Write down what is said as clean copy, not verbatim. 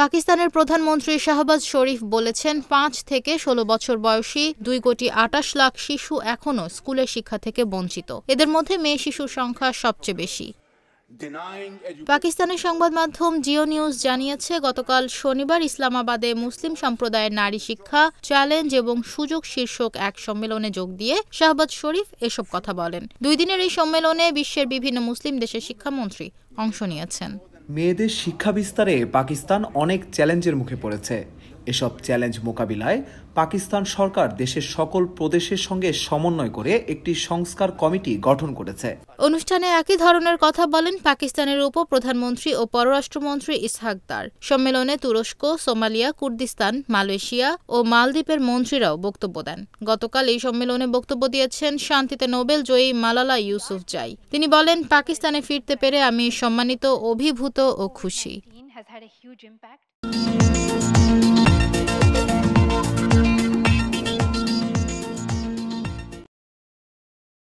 পাকিস্তানের প্রধানমন্ত্রী শাহবাজ শরীফ বলেছেন ৫ থেকে ১৬ বছর বয়সী ২,২৮,০০,০০০ শিশু এখনও স্কুলের শিক্ষা থেকে বঞ্চিত। এদের মধ্যে মেয়ে শিশুর সংখ্যা সবচেয়ে বেশি। পাকিস্তানের সংবাদ মাধ্যম জিও নিউজ জানিয়েছে, গতকাল শনিবার ইসলামাবাদে মুসলিম সম্প্রদায়ের নারী শিক্ষা চ্যালেঞ্জ এবং সুযোগ শীর্ষক এক সম্মেলনে যোগ দিয়ে শাহবাজ শরীফ এসব কথা বলেন। ২ দিনের এই সম্মেলনে বিশ্বের বিভিন্ন মুসলিম দেশের শিক্ষামন্ত্রী অংশ নিয়েছেন। মেয়েদের শিক্ষা বিস্তারে পাকিস্তান অনেক চ্যালেঞ্জের মুখে পড়েছে। এসব চ্যালেঞ্জ মোকাবিলায় পাকিস্তান সরকার দেশের সকল প্রদেশের সঙ্গে সমন্বয় করে একটি সংস্কার কমিটি গঠন করেছে। অনুষ্ঠানে একই ধরনের কথা বলেন পাকিস্তানের উপপ্রধানমন্ত্রী ও পররাষ্ট্রমন্ত্রী ইসহাক দার। সম্মেলনে তুরস্ক, সোমালিয়া, কুর্দিস্তান, মালয়েশিয়া ও মালদ্বীপের মন্ত্রীরাও বক্তব্য দেন। গতকাল এই সম্মেলনে বক্তব্য দিয়েছেন শান্তিতে নোবেল জয়ী মালালা ইউসুফজাই। তিনি বলেন, পাকিস্তানে ফিরতে পেরে আমি সম্মানিত, অভিভূত ও খুশি।